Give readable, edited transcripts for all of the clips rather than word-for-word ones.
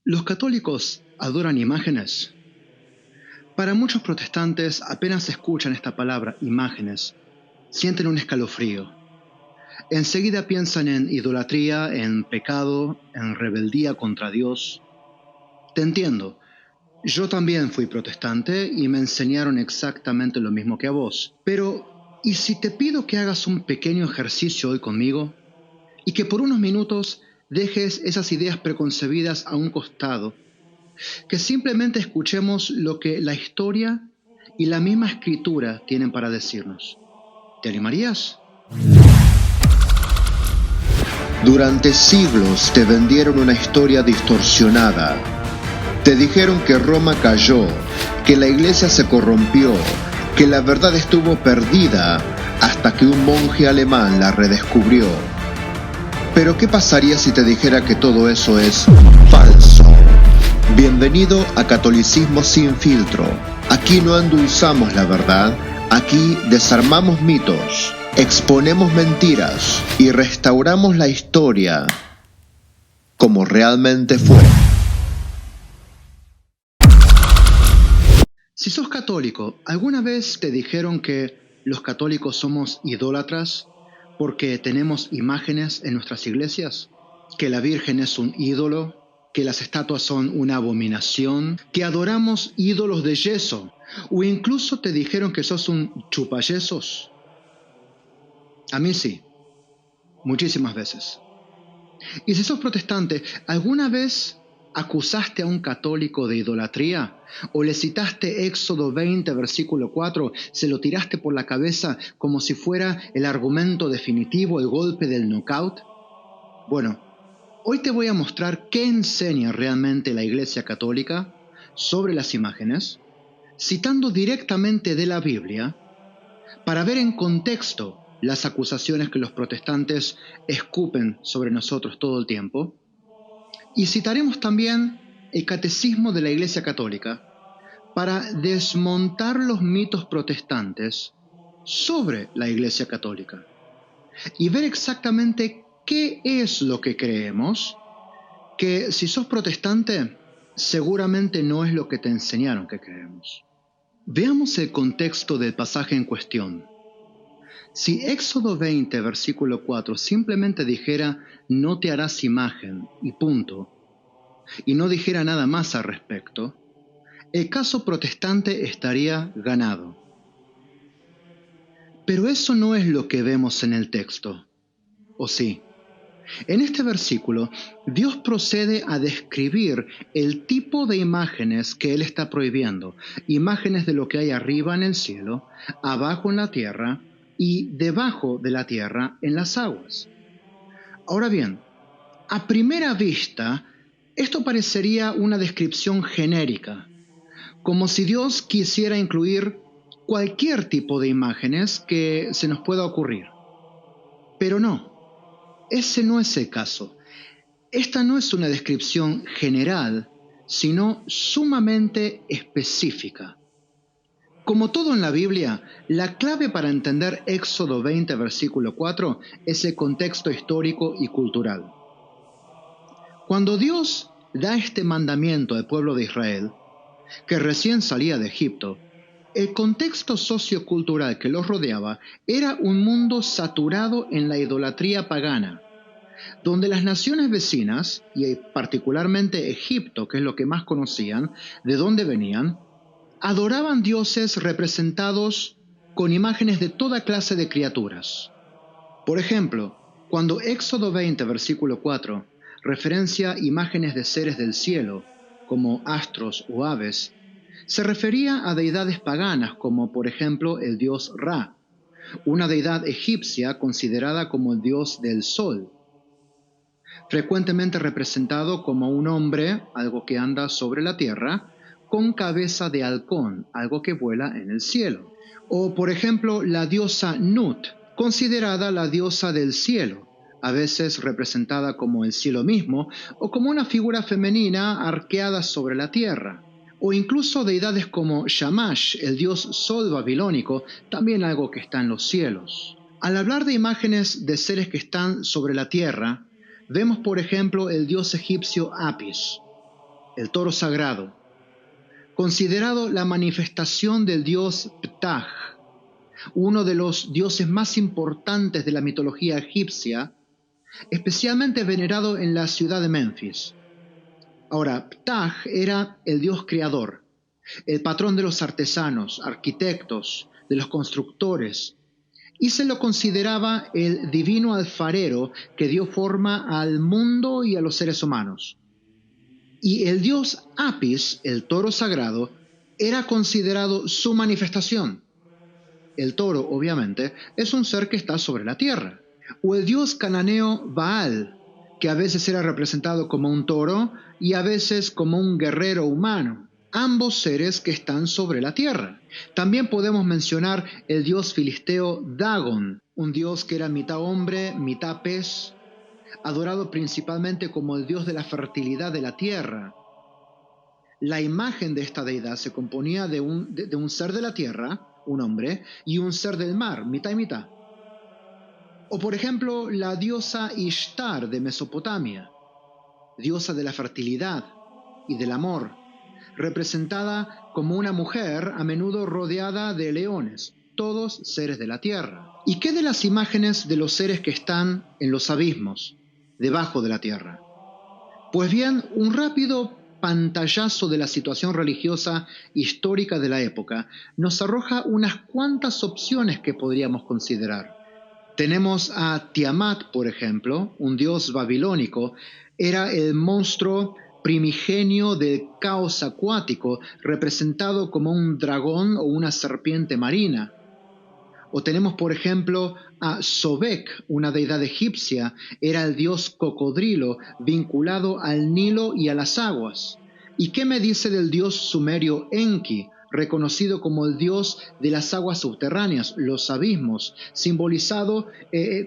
Los católicos adoran imágenes. Para muchos protestantes, apenas escuchan esta palabra, imágenes, sienten un escalofrío. Enseguida piensan en idolatría, en pecado, en rebeldía contra Dios. Te entiendo. Yo también fui protestante y me enseñaron exactamente lo mismo que a vos. Pero, ¿y si te pido que hagas un pequeño ejercicio hoy conmigo? Y que por unos minutos dejes esas ideas preconcebidas a un costado. Que simplemente escuchemos lo que la historia y la misma escritura tienen para decirnos. ¿Te animarías? Durante siglos te vendieron una historia distorsionada. Te dijeron que Roma cayó, que la iglesia se corrompió, que la verdad estuvo perdida hasta que un monje alemán la redescubrió. Pero ¿qué pasaría si te dijera que todo eso es falso? Bienvenido a Catolicismo sin filtro. Aquí no endulzamos la verdad, aquí desarmamos mitos, exponemos mentiras y restauramos la historia como realmente fue. Si sos católico, ¿alguna vez te dijeron que los católicos somos idólatras porque tenemos imágenes en nuestras iglesias? ¿Que la Virgen es un ídolo? ¿Que las estatuas son una abominación? ¿Que adoramos ídolos de yeso? ¿O incluso te dijeron que sos un chupayesos? A mí sí, muchísimas veces. Y si sos protestante, ¿alguna vez acusaste a un católico de idolatría? ¿O le citaste Éxodo 20, versículo 4, se lo tiraste por la cabeza como si fuera el argumento definitivo, el golpe del knockout? Bueno, hoy te voy a mostrar qué enseña realmente la Iglesia Católica sobre las imágenes, citando directamente de la Biblia, para ver en contexto las acusaciones que los protestantes escupen sobre nosotros todo el tiempo. Y citaremos también el Catecismo de la Iglesia Católica para desmontar los mitos protestantes sobre la Iglesia Católica y ver exactamente qué es lo que creemos, que si sos protestante, seguramente no es lo que te enseñaron que creemos. Veamos el contexto del pasaje en cuestión. Si Éxodo 20, versículo 4, simplemente dijera, no te harás imagen, y punto, y no dijera nada más al respecto, el caso protestante estaría ganado. Pero eso no es lo que vemos en el texto, ¿o sí? En este versículo, Dios procede a describir el tipo de imágenes que Él está prohibiendo, imágenes de lo que hay arriba en el cielo, abajo en la tierra y debajo de la tierra en las aguas. Ahora bien, a primera vista, esto parecería una descripción genérica, como si Dios quisiera incluir cualquier tipo de imágenes que se nos pueda ocurrir. Pero no, ese no es el caso. Esta no es una descripción general, sino sumamente específica. Como todo en la Biblia, la clave para entender Éxodo 20, versículo 4, es el contexto histórico y cultural. Cuando Dios da este mandamiento al pueblo de Israel, que recién salía de Egipto, el contexto sociocultural que los rodeaba era un mundo saturado en la idolatría pagana, donde las naciones vecinas, y particularmente Egipto, que es lo que más conocían, de dónde venían, adoraban dioses representados con imágenes de toda clase de criaturas. Por ejemplo, cuando Éxodo 20, versículo 4, referencia imágenes de seres del cielo, como astros o aves, se refería a deidades paganas como por ejemplo el dios Ra, una deidad egipcia considerada como el dios del sol, frecuentemente representado como un hombre, algo que anda sobre la tierra, con cabeza de halcón, algo que vuela en el cielo. O por ejemplo la diosa Nut, considerada la diosa del cielo, a veces representada como el cielo mismo o como una figura femenina arqueada sobre la tierra. O incluso deidades como Shamash, el dios sol babilónico, también algo que está en los cielos. Al hablar de imágenes de seres que están sobre la tierra, vemos por ejemplo el dios egipcio Apis. el toro sagrado, considerado la manifestación del dios Ptah, uno de los dioses más importantes de la mitología egipcia, especialmente venerado en la ciudad de Memphis. Ahora, Ptah era el dios creador, el patrón de los artesanos, arquitectos, de los constructores, y se lo consideraba el divino alfarero que dio forma al mundo y a los seres humanos. Y el dios Apis, el toro sagrado, era considerado su manifestación. El toro, obviamente, es un ser que está sobre la tierra. O el dios cananeo Baal, que a veces era representado como un toro y a veces como un guerrero humano. Ambos seres que están sobre la tierra. También podemos mencionar el dios filisteo Dagón, un dios que era mitad hombre, mitad pez, adorado principalmente como el dios de la fertilidad de la tierra. La imagen de esta deidad se componía de un ser de la tierra, un hombre, y un ser del mar, mitad y mitad. O por ejemplo, la diosa Ishtar de Mesopotamia, diosa de la fertilidad y del amor, representada como una mujer a menudo rodeada de leones, todos seres de la tierra. ¿Y qué de las imágenes de los seres que están en los abismos, debajo de la tierra? Pues bien, un rápido pantallazo de la situación religiosa histórica de la época nos arroja unas cuantas opciones que podríamos considerar. Tenemos a Tiamat, por ejemplo, un dios babilónico, era el monstruo primigenio del caos acuático, representado como un dragón o una serpiente marina. O tenemos, por ejemplo, a Sobek, una deidad egipcia, era el dios cocodrilo vinculado al Nilo y a las aguas. ¿Y qué me dice del dios sumerio Enki, reconocido como el dios de las aguas subterráneas, los abismos, simbolizado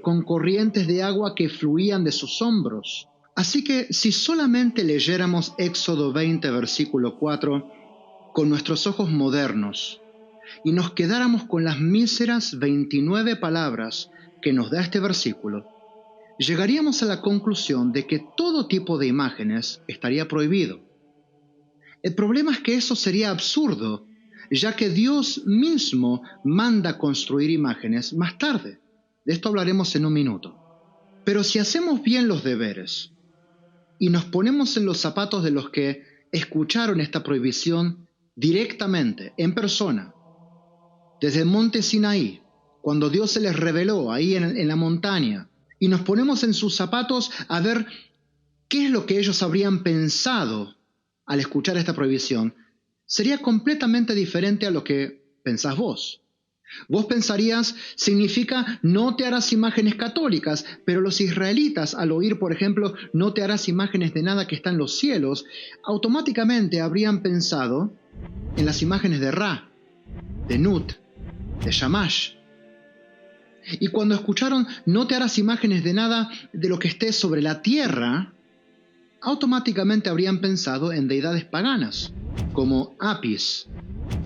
con corrientes de agua que fluían de sus hombros? Así que si solamente leyéramos Éxodo 20, versículo 4, con nuestros ojos modernos, y nos quedáramos con las míseras 29 palabras que nos da este versículo, llegaríamos a la conclusión de que todo tipo de imágenes estaría prohibido. El problema es que eso sería absurdo, ya que Dios mismo manda construir imágenes más tarde. De esto hablaremos en un minuto. Pero si hacemos bien los deberes y nos ponemos en los zapatos de los que escucharon esta prohibición directamente, en persona, desde el monte Sinaí, cuando Dios se les reveló ahí en la montaña, y nos ponemos en sus zapatos a ver qué es lo que ellos habrían pensado al escuchar esta prohibición, sería completamente diferente a lo que pensás vos. Vos pensarías, significa no te harás imágenes católicas, pero los israelitas al oír, por ejemplo, no te harás imágenes de nada que está en los cielos, automáticamente habrían pensado en las imágenes de Ra, de Nut, de Shamash. Y cuando escucharon no te harás imágenes de nada de lo que esté sobre la tierra, automáticamente habrían pensado en deidades paganas, como Apis,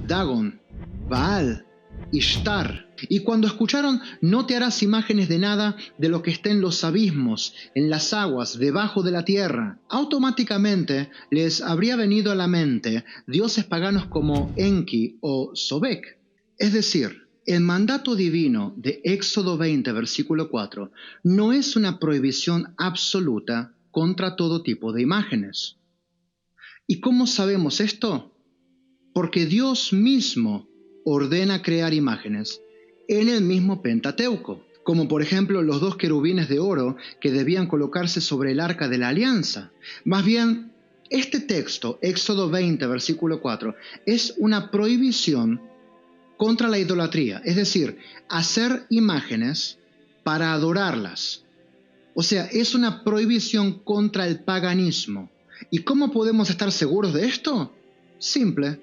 Dagon, Baal, Ishtar. Y cuando escucharon no te harás imágenes de nada de lo que esté en los abismos, en las aguas, debajo de la tierra, automáticamente les habría venido a la mente dioses paganos como Enki o Sobek. Es decir, el mandato divino de Éxodo 20, versículo 4, no es una prohibición absoluta contra todo tipo de imágenes. ¿Y cómo sabemos esto? Porque Dios mismo ordena crear imágenes en el mismo Pentateuco, como por ejemplo los 2 querubines de oro que debían colocarse sobre el arca de la alianza. Más bien, este texto, Éxodo 20, versículo 4, es una prohibición contra la idolatría, es decir, hacer imágenes para adorarlas. O sea, es una prohibición contra el paganismo. ¿Y cómo podemos estar seguros de esto? Simple,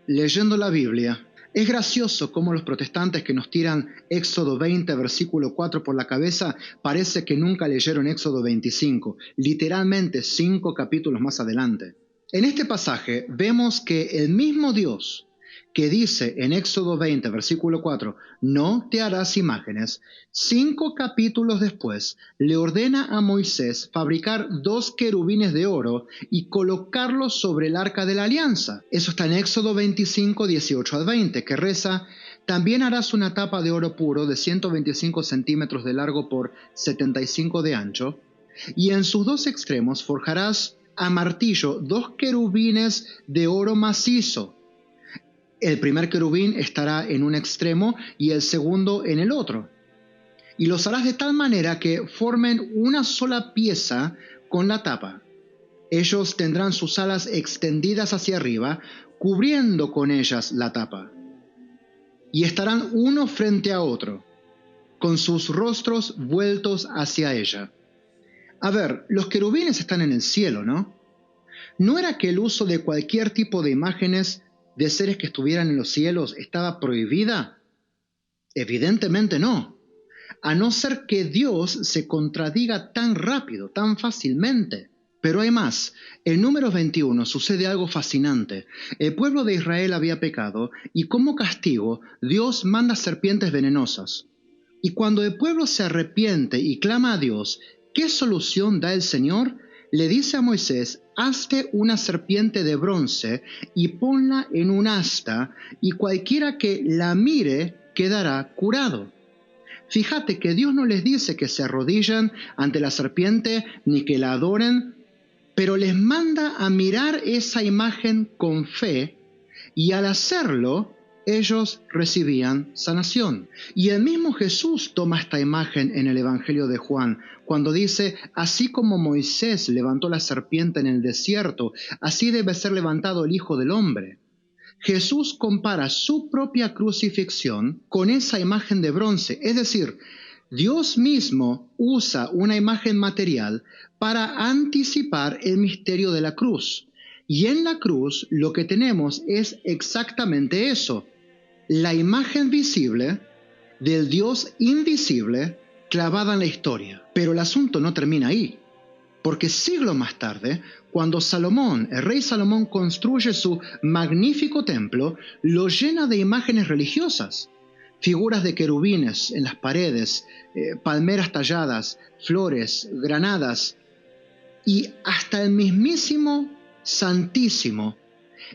leyendo la Biblia. Es gracioso cómo los protestantes que nos tiran Éxodo 20, versículo 4 por la cabeza, parece que nunca leyeron Éxodo 25, literalmente 5 capítulos más adelante. En este pasaje vemos que el mismo Dios que dice en Éxodo 20, versículo 4, no te harás imágenes, 5 capítulos después le ordena a Moisés fabricar 2 querubines de oro y colocarlos sobre el arca de la alianza. Eso está en Éxodo 25, 18 al 20, que reza, también harás una tapa de oro puro de 125 centímetros de largo por 75 de ancho, y en sus 2 extremos forjarás a martillo 2 querubines de oro macizo. El primer querubín estará en un extremo y el segundo en el otro. Y los harás de tal manera que formen una sola pieza con la tapa. Ellos tendrán sus alas extendidas hacia arriba, cubriendo con ellas la tapa. Y estarán uno frente a otro, con sus rostros vueltos hacia ella. A ver, los querubines están en el cielo, ¿no? ¿No era que el uso de cualquier tipo de imágenes de seres que estuvieran en los cielos estaba prohibida? Evidentemente no, a no ser que Dios se contradiga tan rápido, tan fácilmente. Pero hay más. En Números 21 sucede algo fascinante. El pueblo de Israel había pecado y como castigo Dios manda serpientes venenosas. Y cuando el pueblo se arrepiente y clama a Dios, ¿qué solución da el Señor? Le dice a Moisés, hazte una serpiente de bronce y ponla en un asta, y cualquiera que la mire quedará curado. Fíjate que Dios no les dice que se arrodillen ante la serpiente ni que la adoren, pero les manda a mirar esa imagen con fe, y al hacerlo, ellos recibían sanación. Y el mismo Jesús toma esta imagen en el Evangelio de Juan, cuando dice, así como Moisés levantó la serpiente en el desierto, así debe ser levantado el Hijo del Hombre. Jesús compara su propia crucifixión con esa imagen de bronce, es decir, Dios mismo usa una imagen material para anticipar el misterio de la cruz. Y en la cruz lo que tenemos es exactamente eso, la imagen visible del Dios invisible clavada en la historia. Pero el asunto no termina ahí, porque siglos más tarde, cuando Salomón, el rey Salomón, construye su magnífico templo, lo llena de imágenes religiosas, figuras de querubines en las paredes, palmeras talladas, flores, granadas, y hasta el mismísimo Santísimo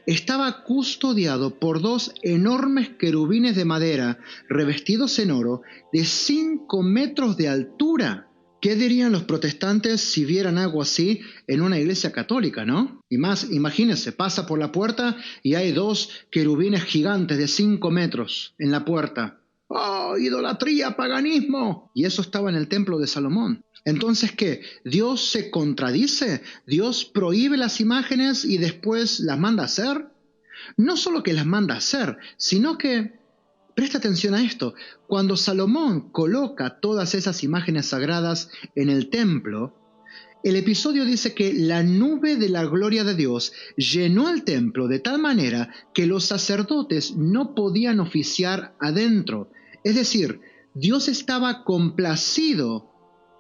estaba custodiado por 2 enormes querubines de madera revestidos en oro de 5 metros de altura. ¿Qué dirían los protestantes si vieran algo así en una iglesia católica, no? Y más, imagínense, pasa por la puerta y hay 2 querubines gigantes de 5 metros en la puerta. ¡Oh, idolatría, paganismo! Y eso estaba en el templo de Salomón. Entonces, ¿qué? ¿Dios se contradice? ¿Dios prohíbe las imágenes y después las manda a hacer? No solo que las manda a hacer, sino que, presta atención a esto, cuando Salomón coloca todas esas imágenes sagradas en el templo, el episodio dice que la nube de la gloria de Dios llenó el templo de tal manera que los sacerdotes no podían oficiar adentro. Es decir, Dios estaba complacido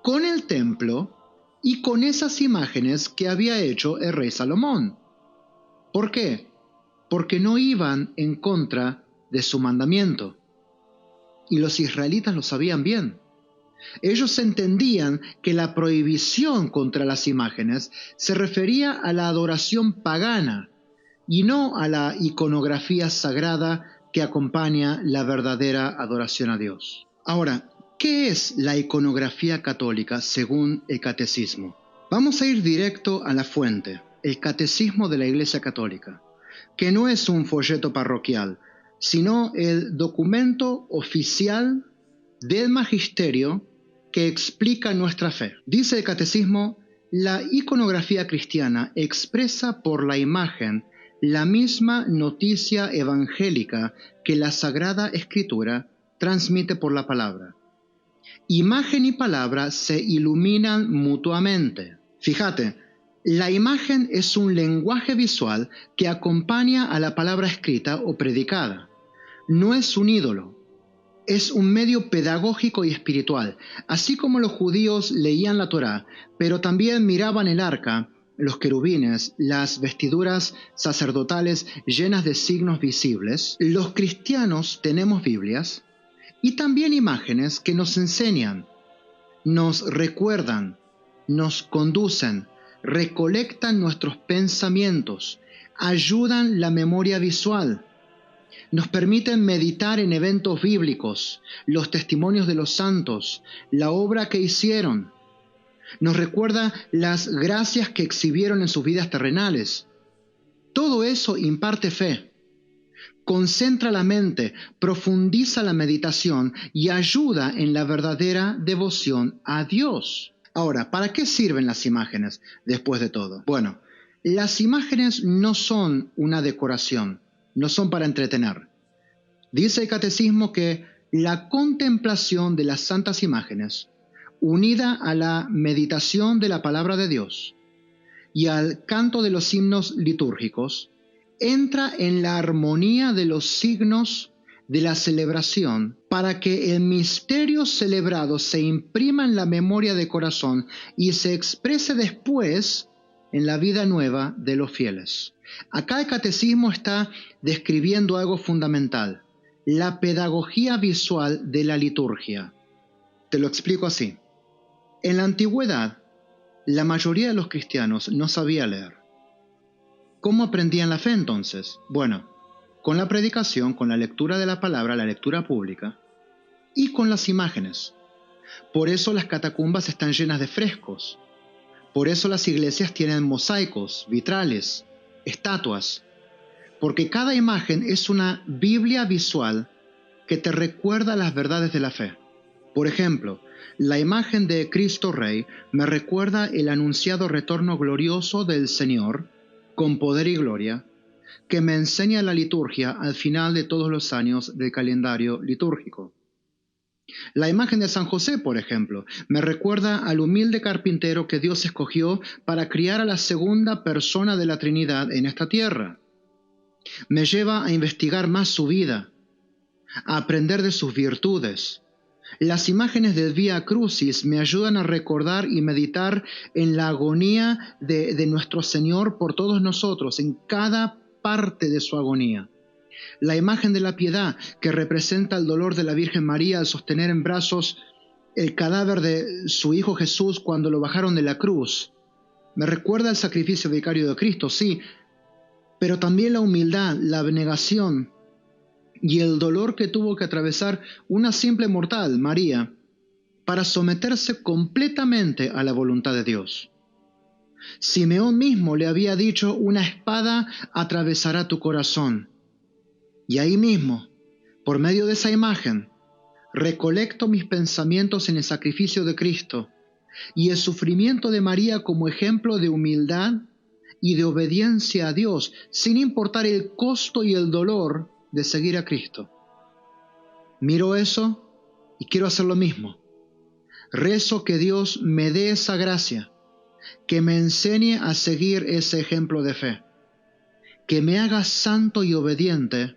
con el templo y con esas imágenes que había hecho el rey Salomón. ¿Por qué? Porque no iban en contra de su mandamiento. Y los israelitas lo sabían bien. Ellos entendían que la prohibición contra las imágenes se refería a la adoración pagana y no a la iconografía sagrada que acompaña la verdadera adoración a Dios. Ahora, ¿qué es la iconografía católica según el catecismo? Vamos a ir directo a la fuente, el catecismo de la Iglesia Católica, que no es un folleto parroquial, sino el documento oficial del magisterio que explica nuestra fe. Dice el catecismo, la iconografía cristiana expresa por la imagen la misma noticia evangélica que la Sagrada Escritura transmite por la palabra. Imagen y palabra se iluminan mutuamente. Fíjate, la imagen es un lenguaje visual que acompaña a la palabra escrita o predicada. No es un ídolo, es un medio pedagógico y espiritual. Así como los judíos leían la Torá, pero también miraban el arca los querubines, las vestiduras sacerdotales llenas de signos visibles, los cristianos tenemos Biblias y también imágenes que nos enseñan, nos recuerdan, nos conducen, recolectan nuestros pensamientos, ayudan la memoria visual, nos permiten meditar en eventos bíblicos, los testimonios de los santos, la obra que hicieron. Nos recuerda las gracias que exhibieron en sus vidas terrenales. Todo eso imparte fe, concentra la mente, profundiza la meditación y ayuda en la verdadera devoción a Dios. Ahora, ¿para qué sirven las imágenes después de todo? Bueno, las imágenes no son una decoración, no son para entretener. Dice el catecismo que la contemplación de las santas imágenes, unida a la meditación de la palabra de Dios y al canto de los himnos litúrgicos, entra en la armonía de los signos de la celebración para que el misterio celebrado se imprima en la memoria del corazón y se exprese después en la vida nueva de los fieles. Acá el catecismo está describiendo algo fundamental, la pedagogía visual de la liturgia. Te lo explico así. En la antigüedad, la mayoría de los cristianos no sabía leer. ¿Cómo aprendían la fe entonces? Bueno, con la predicación, con la lectura de la palabra, la lectura pública, y con las imágenes. Por eso las catacumbas están llenas de frescos. Por eso las iglesias tienen mosaicos, vitrales, estatuas. Porque cada imagen es una Biblia visual que te recuerda las verdades de la fe. Por ejemplo, la imagen de Cristo Rey me recuerda el anunciado retorno glorioso del Señor, con poder y gloria, que me enseña la liturgia al final de todos los años del calendario litúrgico. La imagen de San José, por ejemplo, me recuerda al humilde carpintero que Dios escogió para criar a la segunda persona de la Trinidad en esta tierra. Me lleva a investigar más su vida, a aprender de sus virtudes. Las imágenes del Vía Crucis me ayudan a recordar y meditar en la agonía de nuestro Señor por todos nosotros, en cada parte de su agonía. La imagen de la piedad, que representa el dolor de la Virgen María al sostener en brazos el cadáver de su Hijo Jesús cuando lo bajaron de la cruz, me recuerda el sacrificio vicario de Cristo, sí, pero también la humildad, la abnegación y el dolor que tuvo que atravesar una simple mortal, María, para someterse completamente a la voluntad de Dios. Simeón mismo le había dicho: una espada atravesará tu corazón. Y ahí mismo, por medio de esa imagen, recolecto mis pensamientos en el sacrificio de Cristo y el sufrimiento de María como ejemplo de humildad y de obediencia a Dios, sin importar el costo y el dolor de seguir a Cristo. Miro eso y quiero hacer lo mismo. Rezo que Dios me dé esa gracia, que me enseñe a seguir ese ejemplo de fe, que me haga santo y obediente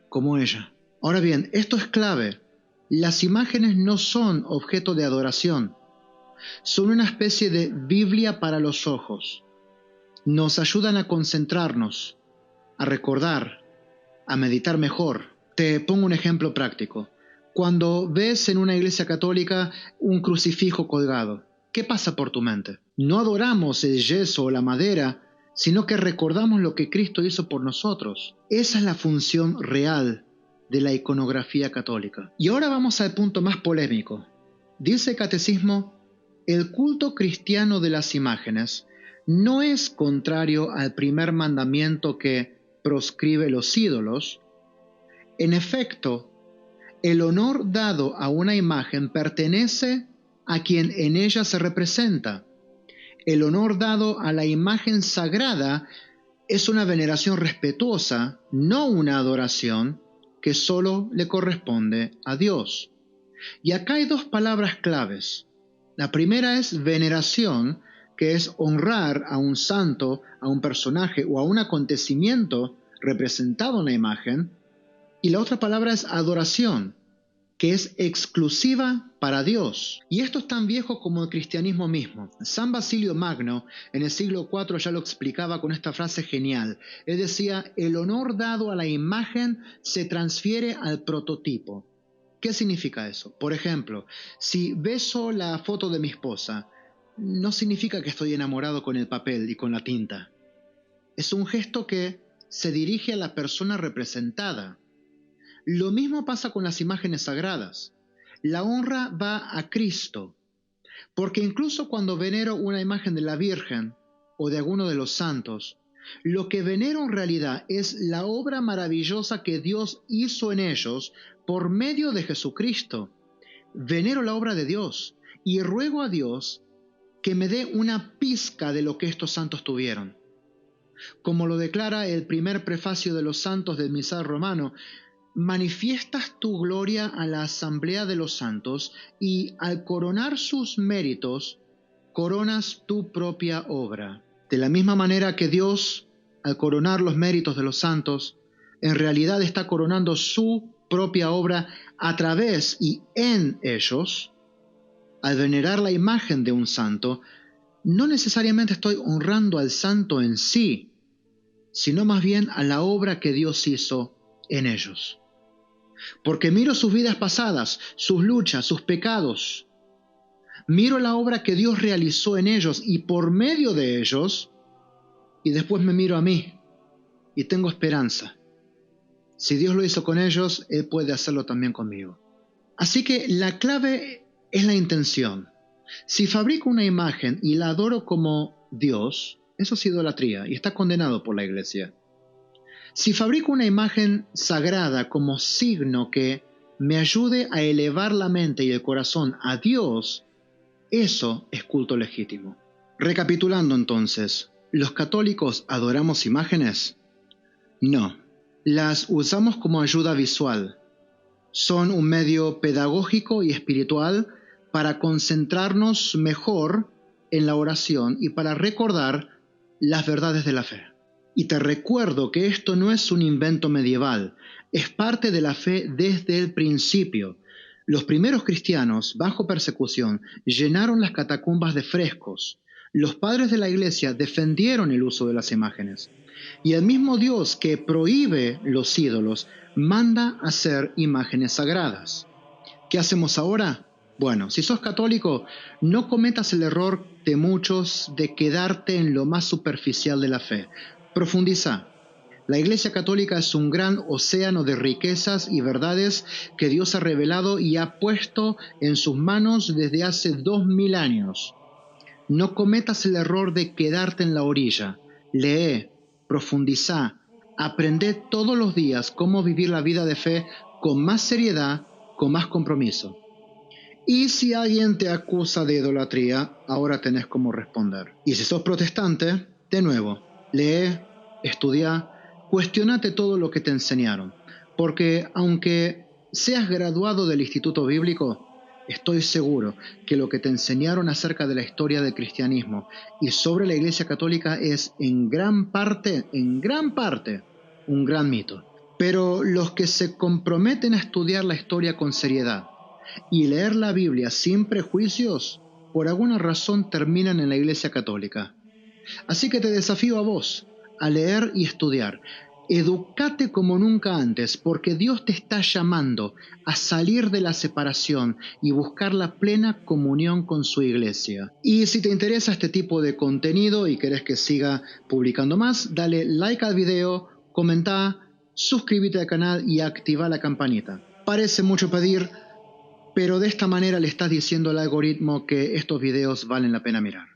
como ella. Ahora bien, esto es clave. Las imágenes no son objeto de adoración, son una especie de Biblia para los ojos. Nos ayudan a concentrarnos, a recordar, a meditar mejor. Te pongo un ejemplo práctico. Cuando ves en una iglesia católica un crucifijo colgado, ¿qué pasa por tu mente? No adoramos el yeso o la madera, sino que recordamos lo que Cristo hizo por nosotros. Esa es la función real de la iconografía católica. Y ahora vamos al punto más polémico. Dice el catecismo: el culto cristiano de las imágenes no es contrario al primer mandamiento que proscribe los ídolos. En efecto, el honor dado a una imagen pertenece a quien en ella se representa. El honor dado a la imagen sagrada es una veneración respetuosa, no una adoración que solo le corresponde a Dios. Y acá hay dos palabras claves. La primera es veneración, que es honrar a un santo, a un personaje o a un acontecimiento representado en la imagen. Y la otra palabra es adoración, que es exclusiva para Dios. Y esto es tan viejo como el cristianismo mismo. San Basilio Magno en el siglo IV ya lo explicaba con esta frase genial. Él decía, el honor dado a la imagen se transfiere al prototipo. ¿Qué significa eso? Por ejemplo, si beso la foto de mi esposa, no significa que estoy enamorado con el papel y con la tinta. Es un gesto que se dirige a la persona representada. Lo mismo pasa con las imágenes sagradas. La honra va a Cristo, porque incluso cuando venero una imagen de la Virgen o de alguno de los santos, lo que venero en realidad es la obra maravillosa que Dios hizo en ellos por medio de Jesucristo. Venero la obra de Dios y ruego a Dios que me dé una pizca de lo que estos santos tuvieron. Como lo declara el primer prefacio de los santos del misal romano, manifiestas tu gloria a la asamblea de los santos y al coronar sus méritos, coronas tu propia obra. De la misma manera que Dios, al coronar los méritos de los santos, en realidad está coronando su propia obra a través y en ellos, al venerar la imagen de un santo, no necesariamente estoy honrando al santo en sí, sino más bien a la obra que Dios hizo en ellos. Porque miro sus vidas pasadas, sus luchas, sus pecados. Miro la obra que Dios realizó en ellos y por medio de ellos, y después me miro a mí y tengo esperanza. Si Dios lo hizo con ellos, Él puede hacerlo también conmigo. Así que la clave es la intención. Si fabrico una imagen y la adoro como Dios, eso es idolatría y está condenado por la Iglesia. Si fabrico una imagen sagrada como signo que me ayude a elevar la mente y el corazón a Dios, eso es culto legítimo. Recapitulando entonces, ¿los católicos adoramos imágenes? No, las usamos como ayuda visual. Son un medio pedagógico y espiritual para concentrarnos mejor en la oración y para recordar las verdades de la fe. Y te recuerdo que esto no es un invento medieval, es parte de la fe desde el principio. Los primeros cristianos, bajo persecución, llenaron las catacumbas de frescos. Los padres de la Iglesia defendieron el uso de las imágenes. Y el mismo Dios que prohíbe los ídolos, manda hacer imágenes sagradas. ¿Qué hacemos ahora? Bueno, si sos católico, no cometas el error de muchos de quedarte en lo más superficial de la fe. Profundiza. La Iglesia Católica es un gran océano de riquezas y verdades que Dios ha revelado y ha puesto en sus manos desde hace 2000 años. No cometas el error de quedarte en la orilla. Lee, profundiza, aprende todos los días cómo vivir la vida de fe con más seriedad, con más compromiso. Y si alguien te acusa de idolatría, ahora tenés cómo responder. Y si sos protestante, de nuevo, lee, estudia, cuestionate todo lo que te enseñaron. Porque aunque seas graduado del Instituto Bíblico, estoy seguro que lo que te enseñaron acerca de la historia del cristianismo y sobre la Iglesia Católica es en gran parte, un gran mito. Pero los que se comprometen a estudiar la historia con seriedad y leer la Biblia sin prejuicios, por alguna razón terminan en la Iglesia Católica. Así que te desafío a vos, a leer y estudiar. Educate como nunca antes, porque Dios te está llamando a salir de la separación y buscar la plena comunión con su Iglesia. Y si te interesa este tipo de contenido y querés que siga publicando más, dale like al video, comenta, suscríbete al canal y activa la campanita. Parece mucho pedir, pero de esta manera le estás diciendo al algoritmo que estos videos valen la pena mirar.